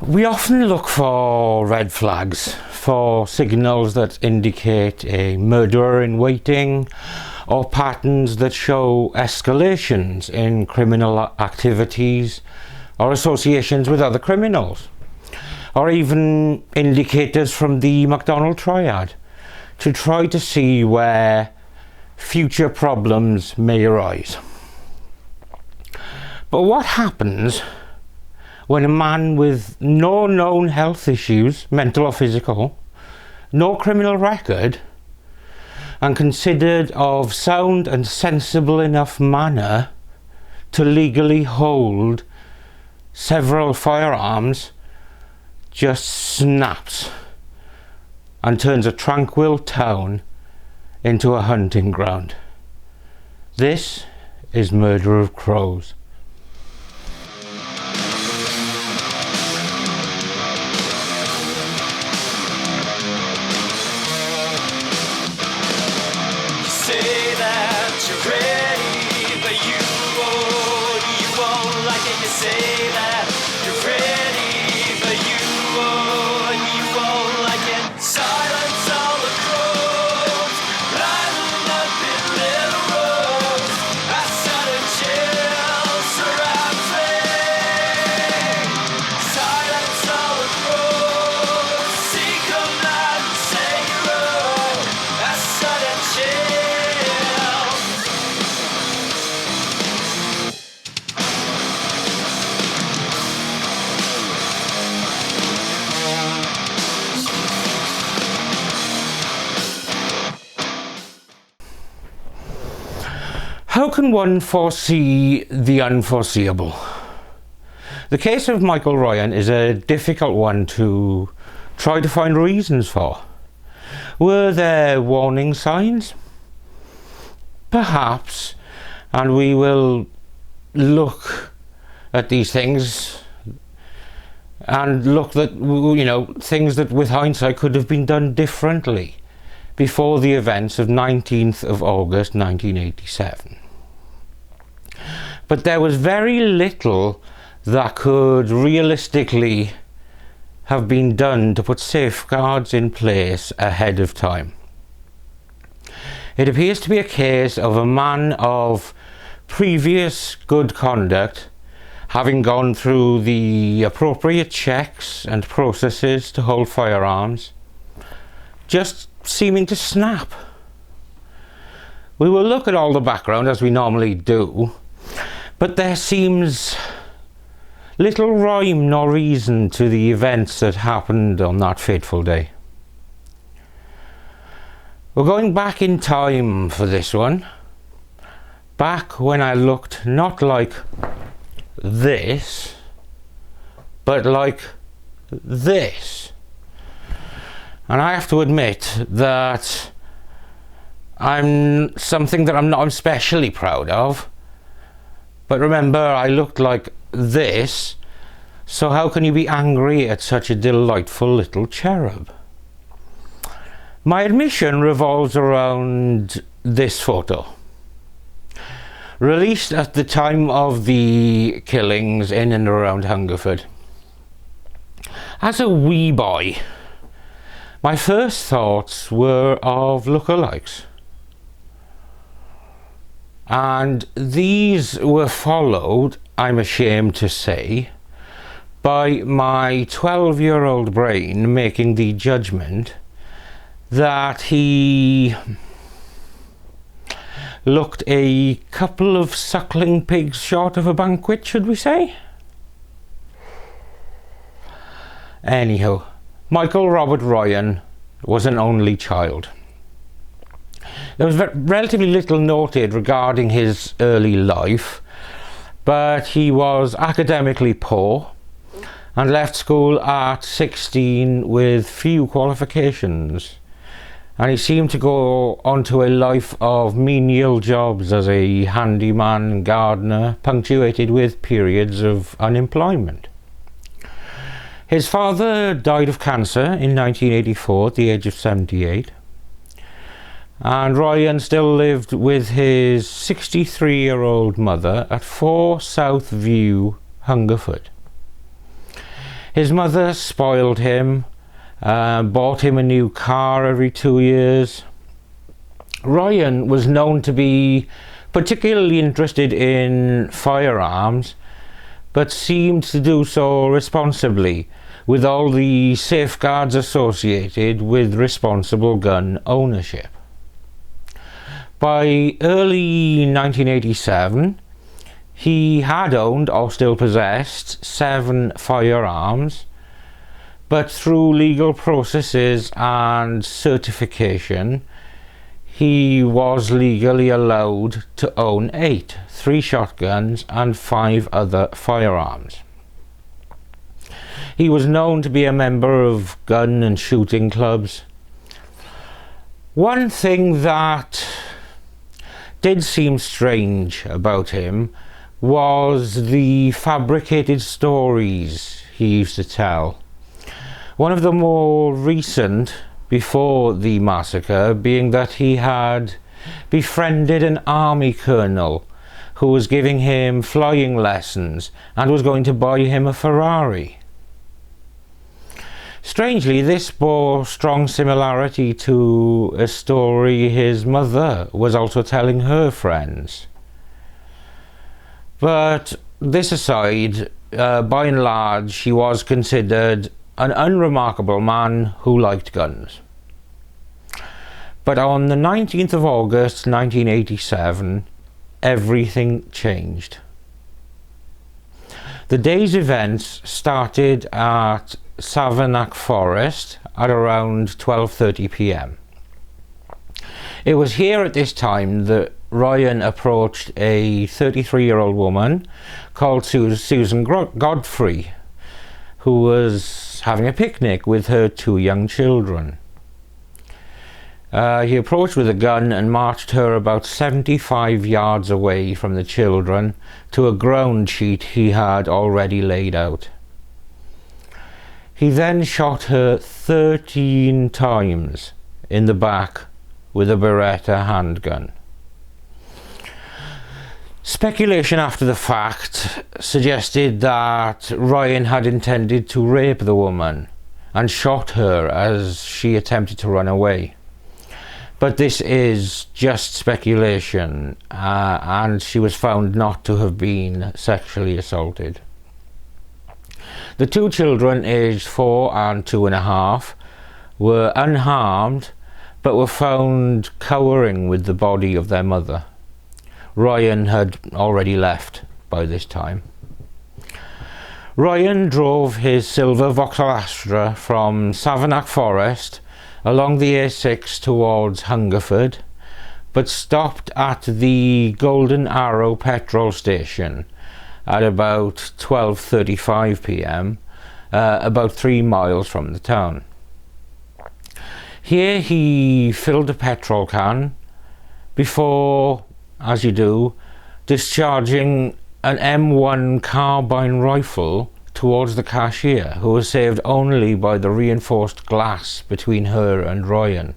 We often look for red flags, for signals that indicate a murderer in waiting, or patterns that show escalations in criminal activities or associations with other criminals, or even indicators from the McDonald triad to try to see where future problems may arise. But what happens when a man with no known health issues, mental or physical, no criminal record, and considered of sound and sensible enough manner to legally hold several firearms, just snaps and turns a tranquil town into a hunting ground? This is Murder of Crows. How can one foresee the unforeseeable? The case of Michael Ryan is a difficult one to try to find reasons for. Were there warning signs? Perhaps, and we will look at these things and look at, things that with hindsight could have been done differently before the events of 19th of August 1987. But there was very little that could realistically have been done to put safeguards in place ahead of time. It appears to be a case of a man of previous good conduct having gone through the appropriate checks and processes to hold firearms, just seeming to snap. We will look at all the background as we normally do, but there seems little rhyme nor reason to the events that happened on that fateful day. We're going back in time for this one, back when I looked not like this, but like this. And I have to admit that I'm something that I'm not especially proud of. But remember, I looked like this, so how can you be angry at such a delightful little cherub? My admission revolves around this photo. Released at the time of the killings in and around Hungerford. As a wee boy, my first thoughts were of lookalikes. And these were followed, I'm ashamed to say, by my 12-year-old brain making the judgment that he looked a couple of suckling pigs short of a banquet, should we say? Anyhow, Michael Robert Ryan was an only child. There was relatively little noted regarding his early life, but he was academically poor and left school at 16 with few qualifications, and he seemed to go on to a life of menial jobs as a handyman, gardener, punctuated with periods of unemployment. His father died of cancer in 1984 at the age of 78. And Ryan still lived with his 63-year-old mother at 4 South View, Hungerford. His mother spoiled him, bought him a new car every 2 years. Ryan was known to be particularly interested in firearms, but seemed to do so responsibly, with all the safeguards associated with responsible gun ownership. By early 1987, he had owned or still possessed 7 firearms, but through legal processes and certification, he was legally allowed to own 8, 3 shotguns and 5 other firearms. He was known to be a member of gun and shooting clubs. One thing that did seem strange about him was the fabricated stories he used to tell. One of the more recent, before the massacre, being that he had befriended an army colonel who was giving him flying lessons and was going to buy him a Ferrari. Strangely, this bore strong similarity to a story his mother was also telling her friends. But this aside, by and large, he was considered an unremarkable man who liked guns. But on the 19th of August 1987, everything changed. The day's events started at Massacre Forest at around 12:30 p.m. It was here at this time that Ryan approached a 33-year-old woman called Susan Godfrey, who was having a picnic with her 2 young children. He approached with a gun and marched her about 75 yards away from the children to a ground sheet he had already laid out. He then shot her 13 times in the back with a Beretta handgun. Speculation after the fact suggested that Ryan had intended to rape the woman and shot her as she attempted to run away. But this is just speculation, and she was found not to have been sexually assaulted. The 2 children, aged 4 and 2.5, were unharmed, but were found cowering with the body of their mother. Ryan had already left by this time. Ryan drove his silver Vauxhall Astra from Massacre Forest along the A6 towards Hungerford, but stopped at the Golden Arrow petrol station at about 12:35 p.m, about 3 miles from the town. Here he filled a petrol can before, as you do, discharging an M1 carbine rifle towards the cashier, who was saved only by the reinforced glass between her and Ryan.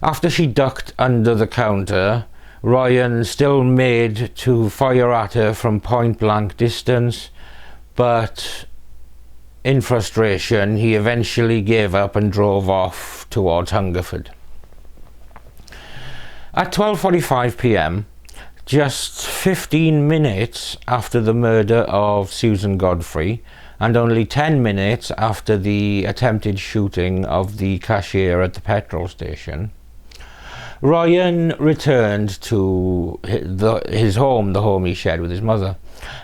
After she ducked under the counter, Ryan still made to fire at her from point-blank distance, but in frustration he eventually gave up and drove off towards Hungerford. At 12:45 p.m, just 15 minutes after the murder of Susan Godfrey, and only 10 minutes after the attempted shooting of the cashier at the petrol station, Ryan returned to his home, the home he shared with his mother,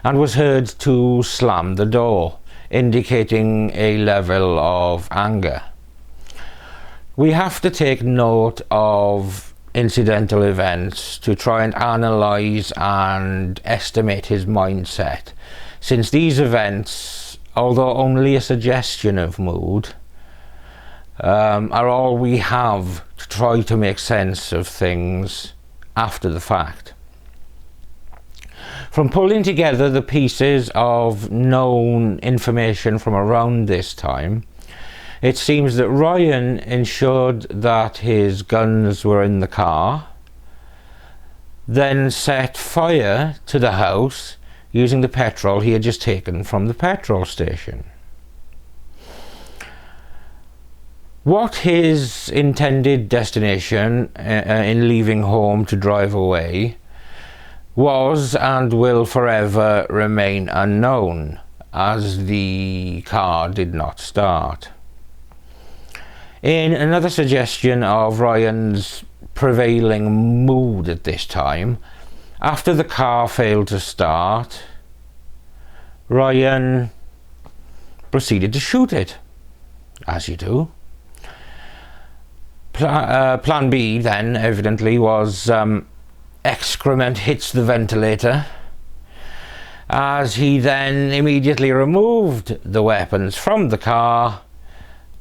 and was heard to slam the door, indicating a level of anger. We have to take note of incidental events to try and analyse and estimate his mindset, since these events, although only a suggestion of mood, are all we have to try to make sense of things after the fact. From pulling together the pieces of known information from around this time, it seems that Ryan ensured that his guns were in the car, then set fire to the house using the petrol he had just taken from the petrol station. What his intended destination in leaving home to drive away was and will forever remain unknown, as the car did not start. In another suggestion of Ryan's prevailing mood at this time, after the car failed to start, Ryan proceeded to shoot it, as you do. Plan B then, evidently, was excrement hits the ventilator, as he then immediately removed the weapons from the car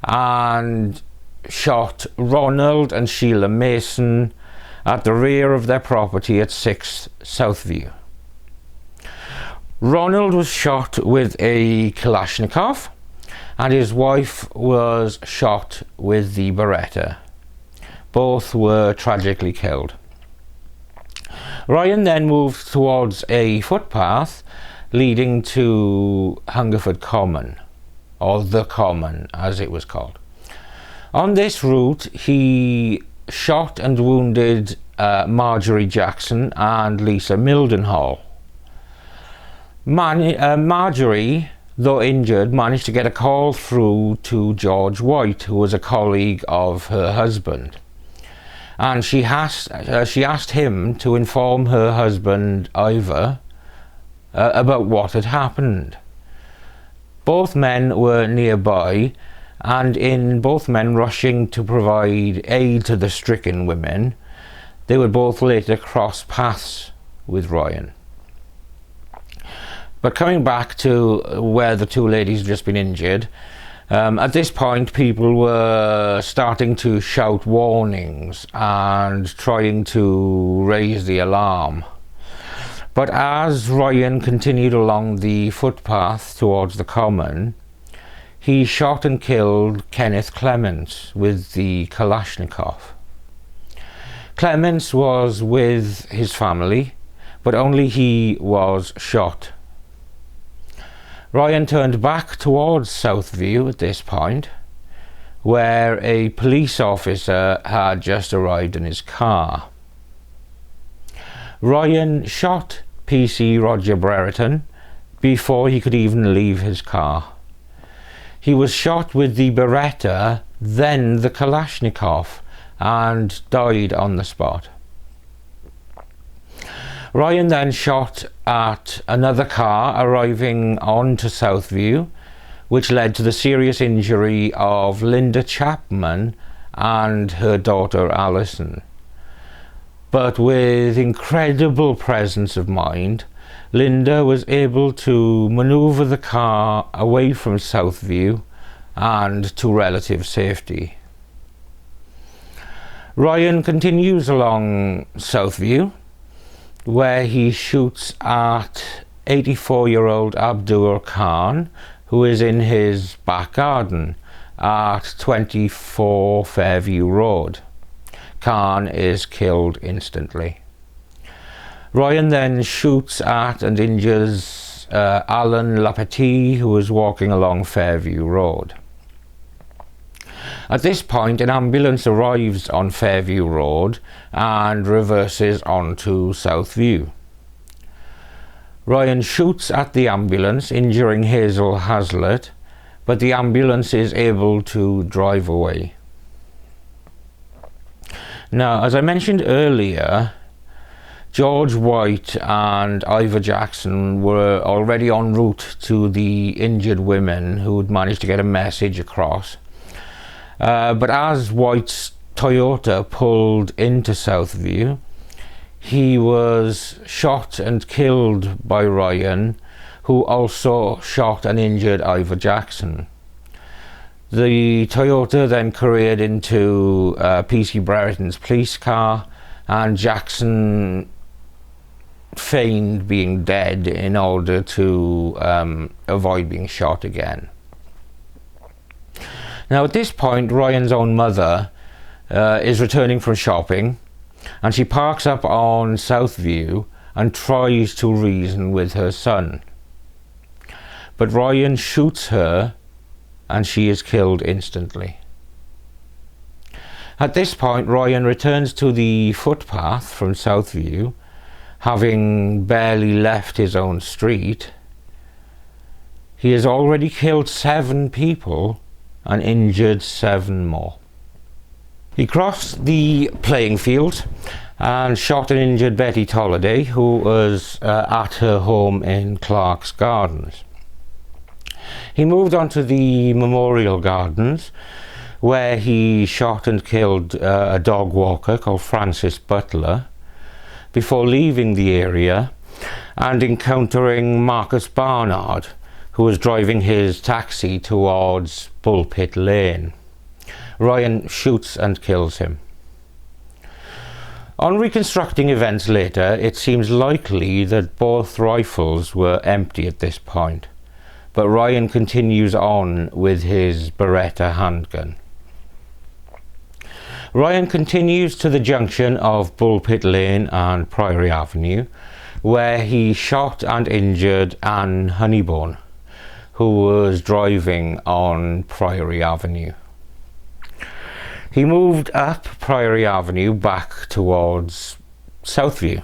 and shot Ronald and Sheila Mason at the rear of their property at 6 Southview. Ronald was shot with a Kalashnikov and his wife was shot with the Beretta. Both were tragically killed. Ryan then moved towards a footpath leading to Hungerford Common, or the Common as it was called. On this route he shot and wounded Marjorie Jackson and Lisa Mildenhall. Marjorie, though injured, managed to get a call through to George White, who was a colleague of her husband. And she asked him to inform her husband, Ivor, about what had happened. Both men were nearby, and in both men rushing to provide aid to the stricken women, they would both later cross paths with Ryan. But coming back to where the two ladies had just been injured, at this point people were starting to shout warnings and trying to raise the alarm. But as Ryan continued along the footpath towards the Common, he shot and killed Kenneth Clements with the Kalashnikov. Clements was with his family, but only he was shot. Ryan turned back towards Southview at this point, where a police officer had just arrived in his car. Ryan shot PC Roger Brereton before he could even leave his car. He was shot with the Beretta, then the Kalashnikov, and died on the spot. Ryan then shot at another car arriving onto Southview, which led to the serious injury of Linda Chapman and her daughter Alison. But with incredible presence of mind, Linda was able to manoeuvre the car away from Southview and to relative safety. Ryan continues along Southview, where he shoots at 84-year-old Abdur Khan, who is in his back garden at 24 Fairview Road. Khan is killed instantly. Ryan then shoots at and injures Alan Lapetit, who was walking along Fairview Road. At this point, an ambulance arrives on Fairview Road and reverses onto Southview. Ryan shoots at the ambulance, injuring Hazel Hazlitt, but the ambulance is able to drive away. Now, as I mentioned earlier, George White and Ivor Jackson were already en route to the injured women who had managed to get a message across. But as White's Toyota pulled into Southview, he was shot and killed by Ryan, who also shot and injured Ivor Jackson. The Toyota then careered into PC Brereton's police car, and Jackson feigned being dead in order to avoid being shot again. Now at this point, Ryan's own mother is returning from shopping, and she parks up on Southview and tries to reason with her son. But Ryan shoots her and she is killed instantly. At this point, Ryan returns to the footpath from Southview, having barely left his own street. He has already killed 7 people and injured 7 more. He crossed the playing field and shot and injured Betty Tolliday, who was at her home in Clark's Gardens. He moved on to the Memorial Gardens, where he shot and killed a dog walker called Francis Butler, before leaving the area and encountering Marcus Barnard, who was driving his taxi towards Bullpit Lane. Ryan shoots and kills him. On reconstructing events later, it seems likely that both rifles were empty at this point, but Ryan continues on with his Beretta handgun. Ryan continues to the junction of Bullpit Lane and Priory Avenue, where he shot and injured Anne Honeybone, who was driving on Priory Avenue. He moved up Priory Avenue back towards Southview.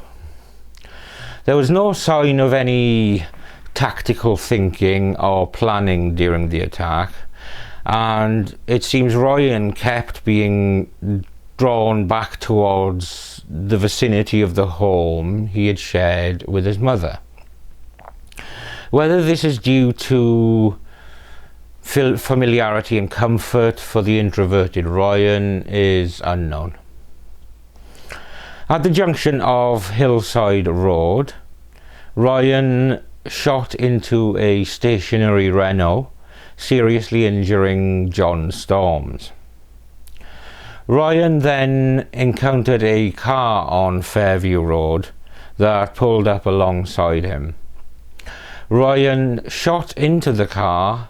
There was no sign of any tactical thinking or planning during the attack, and it seems Ryan kept being drawn back towards the vicinity of the home he had shared with his mother. Whether this is due to familiarity and comfort for the introverted Ryan is unknown. At the junction of Hillside Road, Ryan shot into a stationary Renault, seriously injuring John Storms. Ryan then encountered a car on Fairview Road that pulled up alongside him. Ryan shot into the car,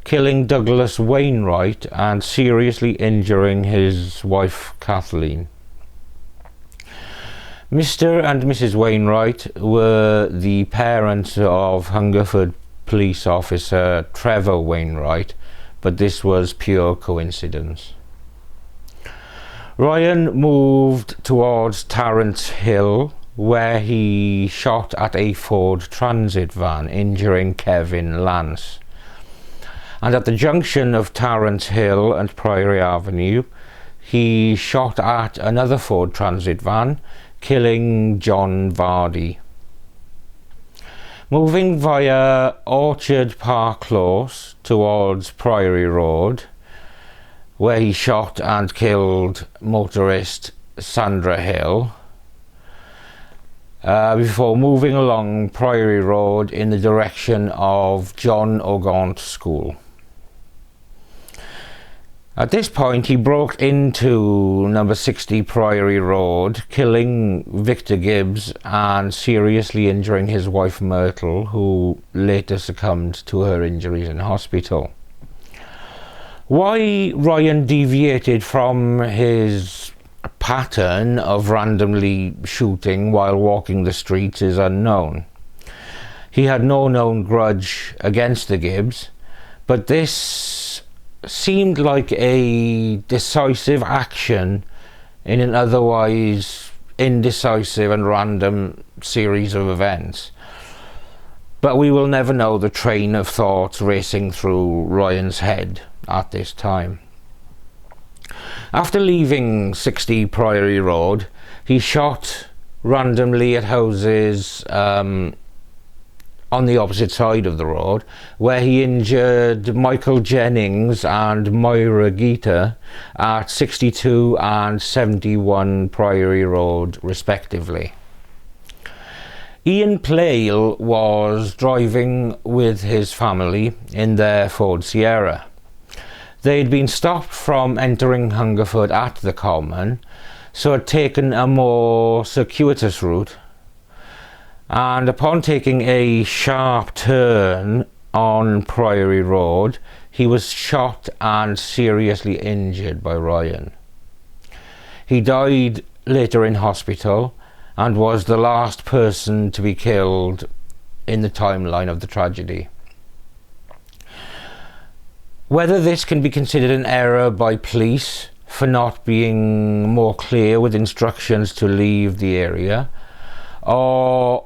killing Douglas Wainwright and seriously injuring his wife Kathleen. Mr. and Mrs. Wainwright were the parents of Hungerford police officer Trevor Wainwright, but this was pure coincidence. Ryan moved towards Tarrant Hill, where he shot at a Ford Transit van, injuring Kevin Lance. And at the junction of Tarrant Hill and Priory Avenue, he shot at another Ford Transit van, killing John Vardy. Moving via Orchard Park Close towards Priory Road, where he shot and killed motorist Sandra Hill, before moving along Priory Road in the direction of John O'Gaunt School. At this point, he broke into number 60 Priory Road, killing Victor Gibbs and seriously injuring his wife Myrtle, who later succumbed to her injuries in hospital. Why Ryan deviated from his pattern of randomly shooting while walking the streets is unknown. He had no known grudge against the Gibbs, but this seemed like a decisive action in an otherwise indecisive and random series of events. But we will never know the train of thoughts racing through Ryan's head at this time. After leaving 60 Priory Road, he shot randomly at houses on the opposite side of the road, where he injured Michael Jennings and Moira Gita at 62 and 71 Priory Road respectively. Ian Plale was driving with his family in their Ford Sierra. They'd been stopped from entering Hungerford at the Common, so had taken a more circuitous route, and upon taking a sharp turn on Priory Road, he was shot and seriously injured by Ryan. He died later in hospital, and was the last person to be killed in the timeline of the tragedy. Whether this can be considered an error by police for not being more clear with instructions to leave the area, or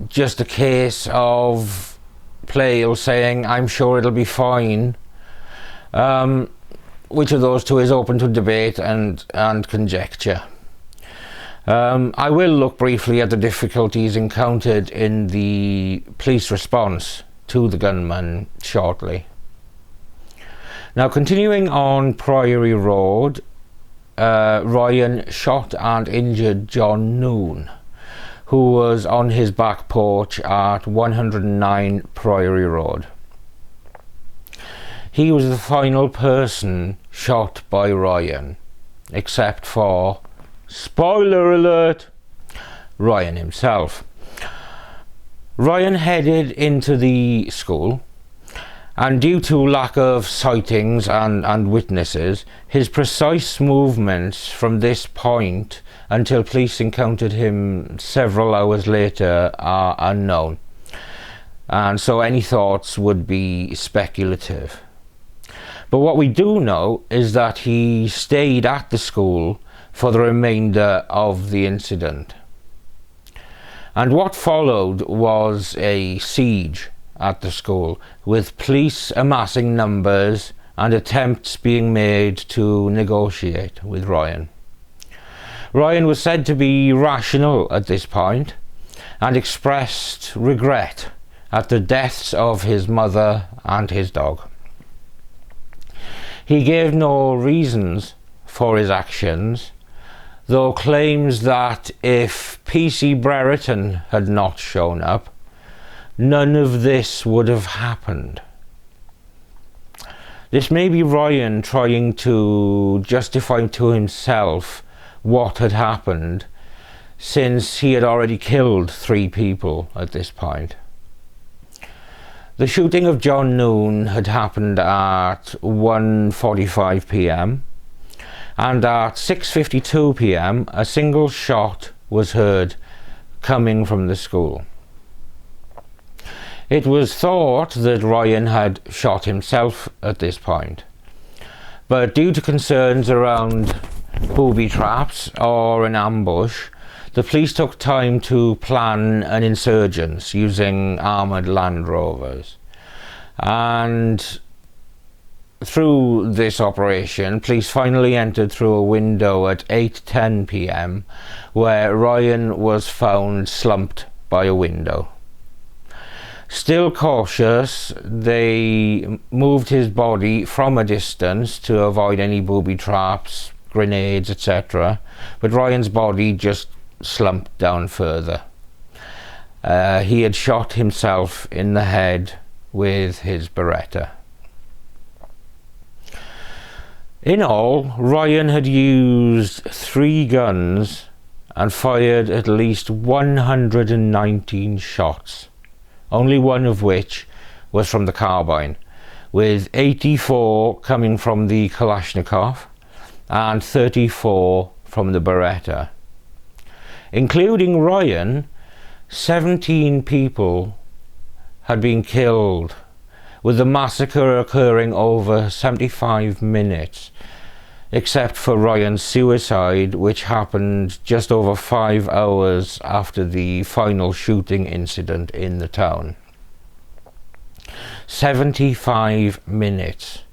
just a case of Playle saying, "I'm sure it'll be fine," which of those two is open to debate and conjecture. I will look briefly at the difficulties encountered in the police response to the gunman shortly. Now, continuing on Priory Road, Ryan shot and injured John Noon, who was on his back porch at 109 Priory Road. He was the final person shot by Ryan, except for, spoiler alert, Ryan himself. Ryan headed into the school, and due to lack of sightings and witnesses, his precise movements from this point until police encountered him several hours later are unknown, and so any thoughts would be speculative. But what we do know is that he stayed at the school for the remainder of the incident. And what followed was a siege at the school, with police amassing numbers and attempts being made to negotiate with Ryan. Ryan was said to be rational at this point and expressed regret at the deaths of his mother and his dog. He gave no reasons for his actions, though claims that if PC Brereton had not shown up, none of this would have happened. This may be Ryan trying to justify to himself what had happened, since he had already killed 3 people at this point. The shooting of John Noon had happened at 1:45 p.m, and at 6:52 p.m. a single shot was heard coming from the school. It was thought that Ryan had shot himself at this point, but due to concerns around booby traps or an ambush, the police took time to plan an insurgence using armoured Land Rovers. And through this operation, police finally entered through a window at 8:10 p.m, where Ryan was found slumped by a window. Still cautious, they moved his body from a distance to avoid any booby traps, grenades, etc. But Ryan's body just slumped down further. He had shot himself in the head with his Beretta. In all, Ryan had used 3 guns and fired at least 119 shots, only one of which was from the carbine, with 84 coming from the Kalashnikov and 34 from the Beretta. Including Ryan, 17 people had been killed, with the massacre occurring over 75 minutes, except for Ryan's suicide, which happened just over 5 hours after the final shooting incident in the town. 75 minutes,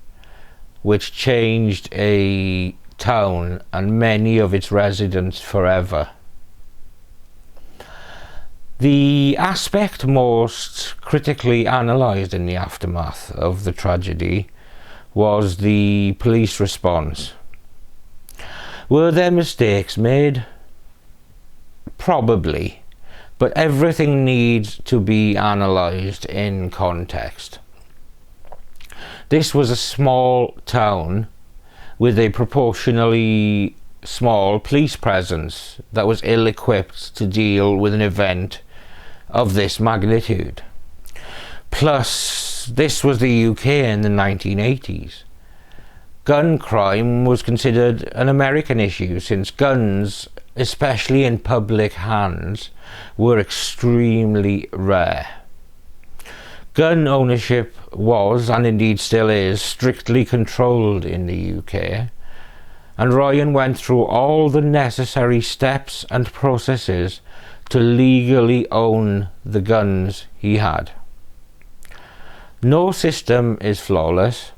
which changed a town and many of its residents forever. The aspect most critically analysed in the aftermath of the tragedy was the police response. Were there mistakes made? Probably, but everything needs to be analysed in context. This was a small town with a proportionally small police presence that was ill-equipped to deal with an event of this magnitude. Plus, this was the UK in the 1980s. Gun crime was considered an American issue, since guns especially in public hands, were extremely rare. Gun ownership was, and indeed still is, strictly controlled in the UK, and Ryan went through all the necessary steps and processes to legally own the guns he had. No system is flawless,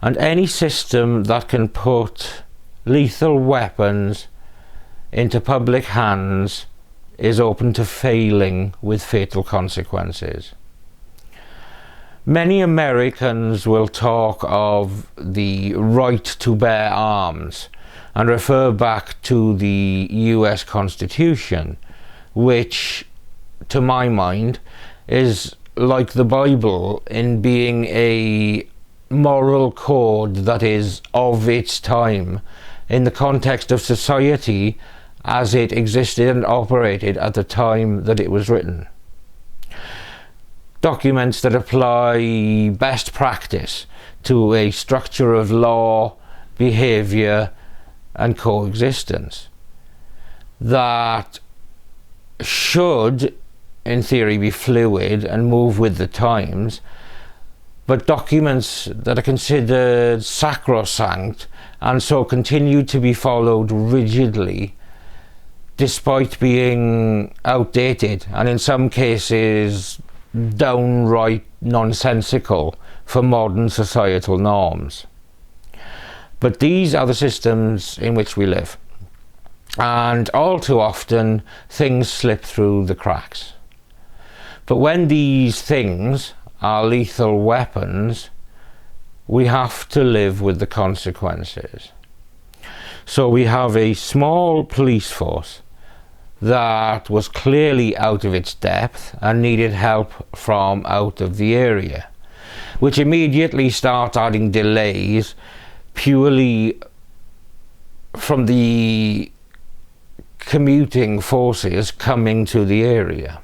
and any system that can put lethal weapons into public hands is open to failing with fatal consequences. Many Americans will talk of the right to bear arms and refer back to the US Constitution, which, to my mind, is like the Bible in being a moral code that is of its time in the context of society as it existed and operated at the time that it was written. Documents that apply best practice to a structure of law, behaviour and coexistence that should, in theory, be fluid and move with the times, but documents that are considered sacrosanct and so continue to be followed rigidly despite being outdated and in some cases downright nonsensical for modern societal norms. But these are the systems in which we live, and all too often things slip through the cracks. But when these things are lethal weapons, we have to live with the consequences. So we have a small police force that was clearly out of its depth and needed help from out of the area, which immediately starts adding delays purely from the commuting forces coming to the area.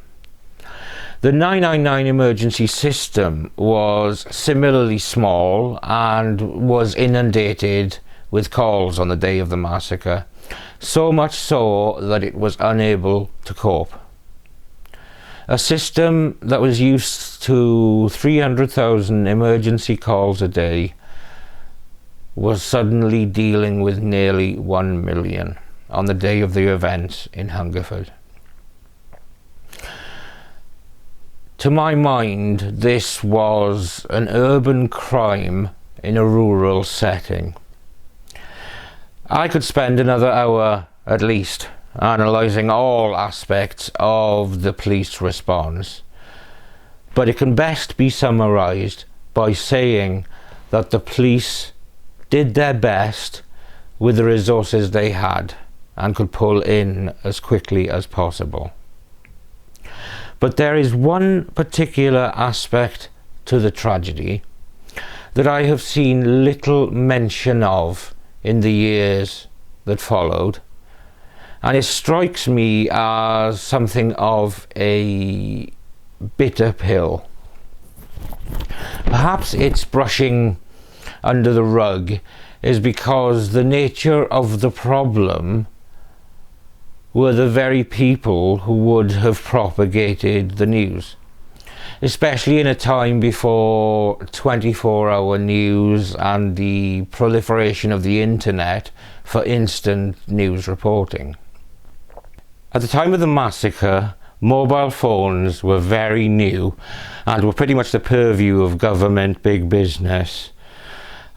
The 999 emergency system was similarly small and was inundated with calls on the day of the massacre, so much so that it was unable to cope. A system that was used to 300,000 emergency calls a day was suddenly dealing with nearly 1 million on the day of the event in Hungerford. To my mind, this was an urban crime in a rural setting. I could spend another hour at least analysing all aspects of the police response, but it can best be summarised by saying that the police did their best with the resources they had and could pull in as quickly as possible. But there is one particular aspect to the tragedy that I have seen little mention of in the years that followed, and it strikes me as something of a bitter pill. Perhaps its brushing under the rug is because the nature of the problem were the very people who would have propagated the news, especially in a time before 24-hour news and the proliferation of the internet for instant news reporting. At the time of the massacre, mobile phones were very new and were pretty much the purview of government, big business,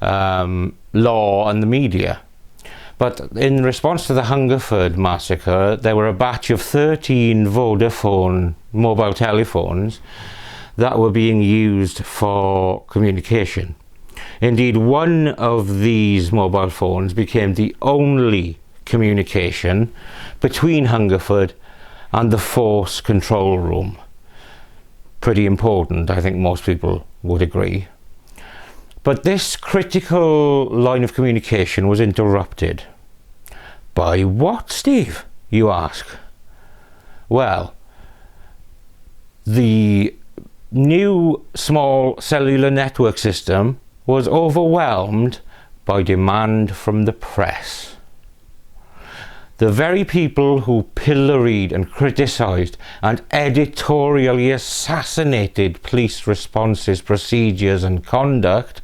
law and the media. But in response to the Hungerford massacre, there were a batch of 13 Vodafone mobile telephones that were being used for communication. Indeed, one of these mobile phones became the only communication between Hungerford and the force control room. Pretty important, I think most people would agree. But this critical line of communication was interrupted. By what, Steve, you ask? Well, the new small cellular network system was overwhelmed by demand from the press. The very people who pilloried and criticised and editorially assassinated police responses, procedures and conduct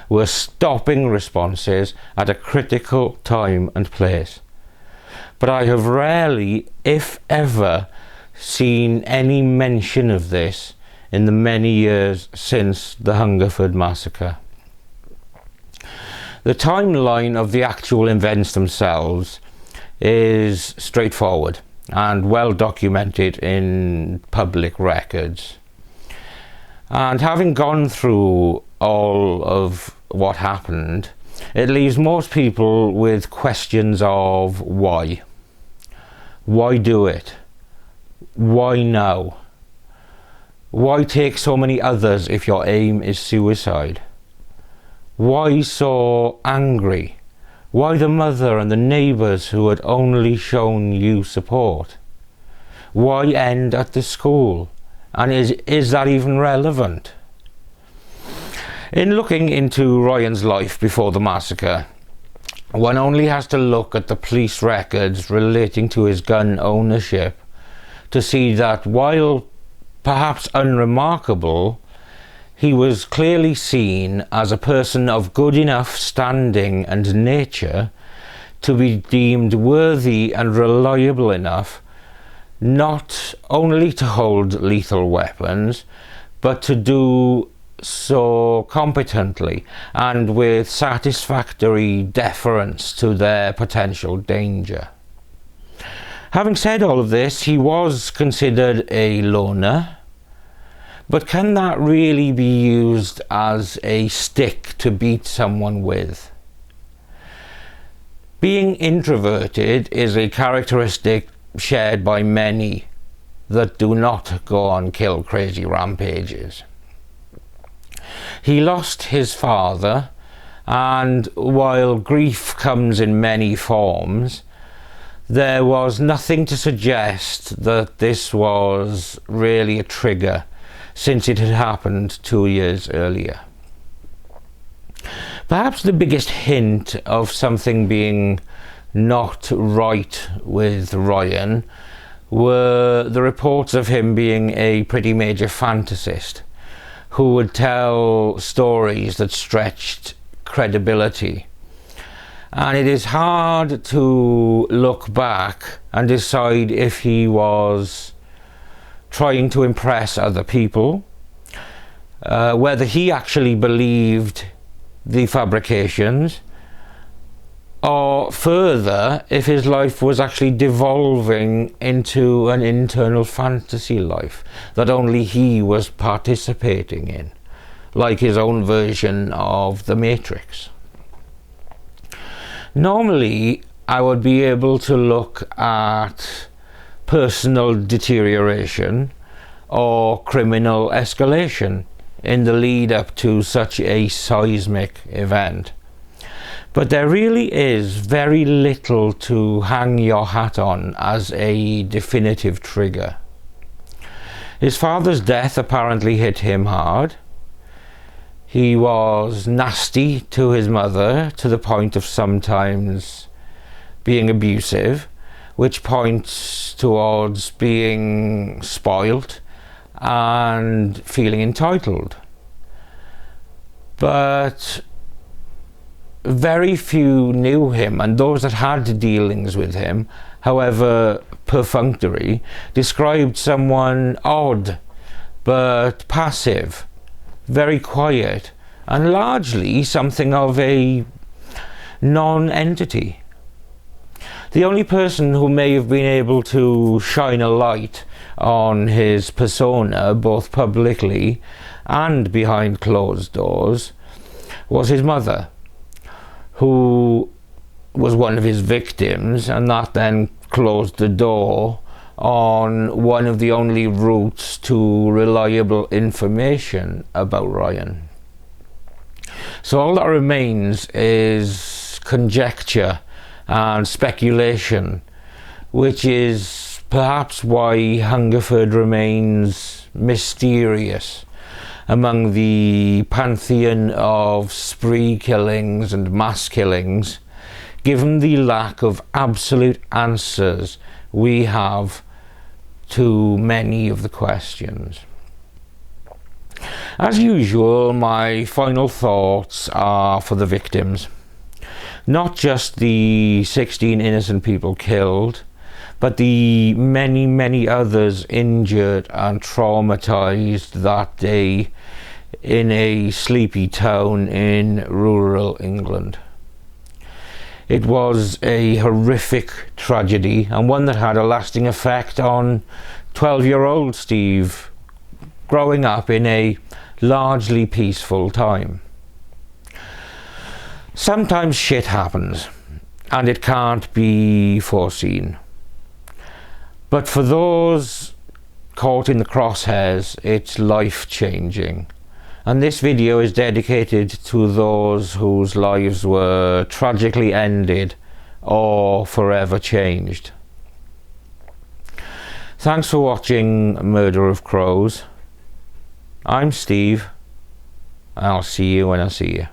were stopping responses at a critical time and place. But I have rarely, if ever, seen any mention of this in the many years since the Hungerford massacre. The timeline of the actual events themselves is straightforward and well documented in public records. And having gone through all of what happened, it leaves most people with questions of why. Why do it? Why now? Why take so many others if your aim is suicide? Why so angry? Why the mother and the neighbours who had only shown you support? Why end at the school? And is that even relevant? In looking into Ryan's life before the massacre, one only has to look at the police records relating to his gun ownership to see that while perhaps unremarkable, he was clearly seen as a person of good enough standing and nature to be deemed worthy and reliable enough not only to hold lethal weapons, but to do so competently and with satisfactory deference to their potential danger. Having said all of this, he was considered a loner, but can that really be used as a stick to beat someone with? Being introverted is a characteristic shared by many that do not go on kill crazy rampages. He lost his father, and while grief comes in many forms, there was nothing to suggest that this was really a trigger, since it had happened 2 years earlier. Perhaps the biggest hint of something being not right with Ryan were the reports of him being a pretty major fantasist who would tell stories that stretched credibility. And it is hard to look back and decide if he was trying to impress other people, whether he actually believed the fabrications, or further, if his life was actually devolving into an internal fantasy life that only he was participating in, like his own version of the Matrix. Normally, I would be able to look at personal deterioration or criminal escalation in the lead up to such a seismic event. But there really is very little to hang your hat on as a definitive trigger. His father's death apparently hit him hard. He was nasty to his mother to the point of sometimes being abusive, which points towards being spoilt and feeling entitled. But very few knew him, and those that had dealings with him, however perfunctory, described someone odd but passive, very quiet, and largely something of a non-entity. The only person who may have been able to shine a light on his persona, both publicly and behind closed doors, was his mother, who was one of his victims, and that then closed the door on one of the only routes to reliable information about Ryan. So all that remains is conjecture and speculation, which is perhaps why Hungerford remains mysterious among the pantheon of spree killings and mass killings given the lack of absolute answers we have to many of the questions. As usual, my final thoughts are for the victims. Not just the 16 innocent people killed, but the many, many others injured and traumatized that day in a sleepy town in rural England. It was a horrific tragedy, and one that had a lasting effect on 12-year-old Steve, growing up in a largely peaceful time. Sometimes shit happens, and it can't be foreseen. But for those caught in the crosshairs, it's life-changing. And this video is dedicated to those whose lives were tragically ended or forever changed. Thanks for watching Murder of Crows. I'm Steve, and I'll see you when I see you.